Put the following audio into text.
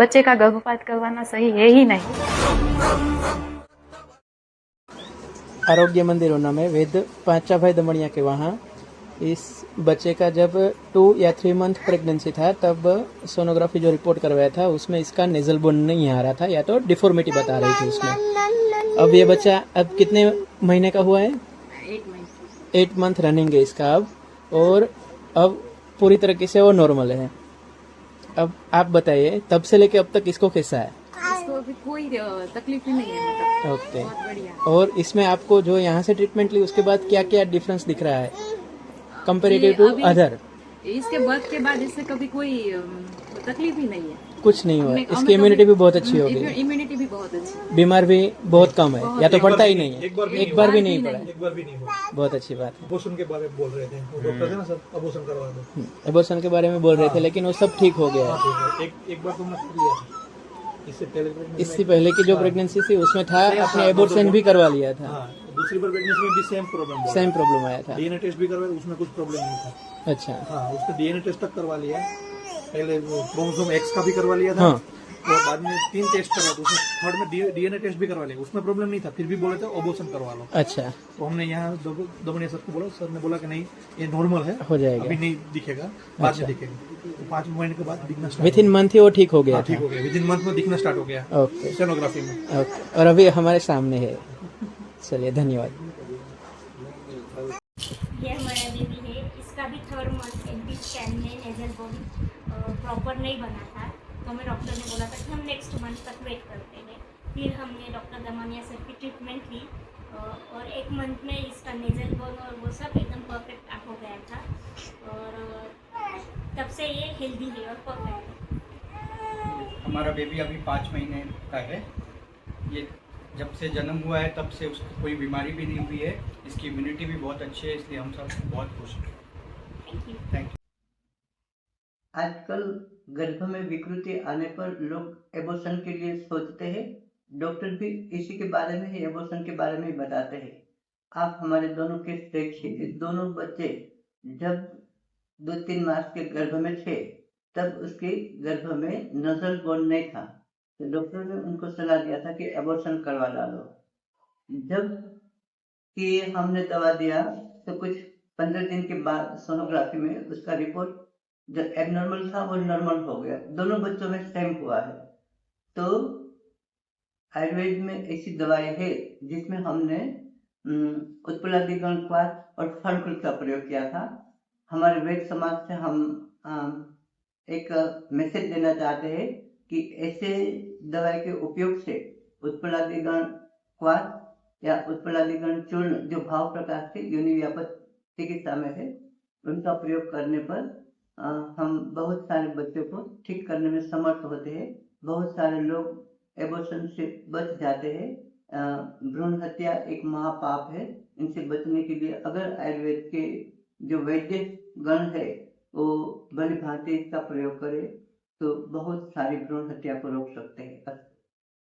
बच्चे का गर्भपात करवाना सही है ही नहीं। आरोग्य मंदिर ऊना में वैद्य पांचा भाई दमड़िया के वहाँ इस बच्चे का जब 2 या 3 मंथ प्रेगनेंसी था तब सोनोग्राफी जो रिपोर्ट करवाया था उसमें इसका नेजल बोन नहीं आ रहा था या तो डिफॉर्मिटी बता रही थी उसमें। अब ये बच्चा अब कितने महीने का हुआ है? 8 मंथ रनिंग है इसका अब, और अब पूरी तरीके से वो नॉर्मल है। अब आप बताइए तब से लेके अब तक इसको कैसा है? इसको अभी कोई तकलीफ ही नहीं है, मतलब ओके। बहुत बढ़िया। और इसमें आपको जो यहाँ से ट्रीटमेंट ली उसके बाद क्या क्या डिफरेंस दिख रहा है कंपेरेटिव टू अभी अदर? इसके बर्थ के बाद इससे कभी कोई तकलीफ ही नहीं है, कुछ नहीं हुआ, हमें इसकी इम्यूनिटी भी बहुत अच्छी हो गई, इम्यूनिटी भी बहुत अच्छी, बीमार भी बहुत कम है या तो पड़ता ही नहीं है, एक बार भी नहीं पड़ा। एक बार भी नहीं हुआ। बहुत अच्छी बात है। अबॉर्शन के बारे में बोल रहे थे वो डॉक्टर थे ना सर, अबॉर्शन करवा दो। एबॉर्शन के बारे में बोल रहे थे लेकिन वो सब ठीक हो गया है। एक बार तो मैं लिया था। इससे पहले की जो प्रेगनेंसी थी उसमें था आपने एबॉर्शन भी करवा लिया था। हाँ, दूसरी बार प्रेगनेंसी में भी सेम प्रॉब्लम आया था। डीएनए टेस्ट भी करवाया, उसमें कुछ प्रॉब्लम नहीं था। अच्छा। हाँ, उसका डीएनए टेस्ट तक करवा लिया। पहले वो क्रोमोसोम एक्स का भी करवा लिया था। हाँ। और बाद में 3 टेस्ट करवा, उसमें थर्ड में डीएनए टेस्ट भी करवा लिया, उसमें प्रॉब्लम नहीं था, फिर भी बोले थे अबॉर्शन करवा लो। अच्छा। तो हमने यहाँ दमड़िया सर को बोला, सर ने बोला कि नहीं ये नॉर्मल है, हो जाएगा, अभी नहीं दिखेगा, बाद में दिखेगा। तो 5 महीने के बाद दिखना स्टार्ट, विद इन मंथ ही वो ठीक हो गया। ठीक हो गया, विद इन मंथ में दिखना स्टार्ट हो गया। ओके, सोनोग्राफी में। ओके, और अभी हमारे सामने है। चलिए, धन्यवाद। ये हमारा बेबी है, इसका भी 3rd मंथ एमपी स्कैन में नेजल बोन प्रॉपर नहीं बना था, तो हमें डॉक्टर ने बोला था कि हम नेक्स्ट मंथ तक वेट करते हैं। फिर हमने डॉक्टर दमानिया सर की ट्रीटमेंट ली और 1 मंथ में इसका नेजल बोन और वो सब एकदम परफेक्ट हो गया था और तब से ये हेल्दी है और परफेक्ट है। हमारा बेबी अभी 5 महीने का है। ये जब से जन्म हुआ है तब से उसको कोई बीमारी भी नहीं हुई है, इसकी इम्यूनिटी भी बहुत अच्छी है, इसलिए हम सब बहुत खुश हैं। Thank you. आजकल गर्भ में विकृति आने पर लोग एबॉर्शन के लिए सोचते हैं। डॉक्टर भी इसी के बारे में ही, एबॉर्शन के बारे में ही बताते हैं। आप हमारे दोनों केस देखिए, दोनों बच्चे जब 2-3 मास के गर्भ में थे तब उसके गर्भ में नजल बोन नहीं था, तो डॉक्टर ने उनको सलाह दिया था कि एबॉर्शन करवा डालो। जब कि हमने दवा दिया तो कुछ 15 दिन के बाद सोनोग्राफी में उसका रिपोर्ट जो एबनॉर्मल था वो नॉर्मल हो गया। दोनों बच्चों में सेम हुआ है। तो आयुर्वेद में ऐसी दवाई है जिसमें हमने उत्पलादि गणक्वाथ और फणकुल का प्रयोग किया था। हमारे वेद समाज से हम एक मैसेज देना चाहते हैं कि ऐसे दवाई के उपयोग से उत्पलादि गणक्वाथ या उत्पलादि गण चूर्ण जो भाव प्रकाश से योनि व्यापक चिकित्सा में है, उनका प्रयोग करने पर हम बहुत सारे बच्चों को ठीक करने में समर्थ होते हैं। बहुत सारे लोग एबॉर्शन से बच जाते हैं। भ्रूण हत्या एक महापाप है, इनसे बचने के लिए अगर आयुर्वेद के जो वैद्य गण है वो भली भांति इसका प्रयोग करे तो बहुत सारी भ्रूण हत्या को रोक सकते हैं।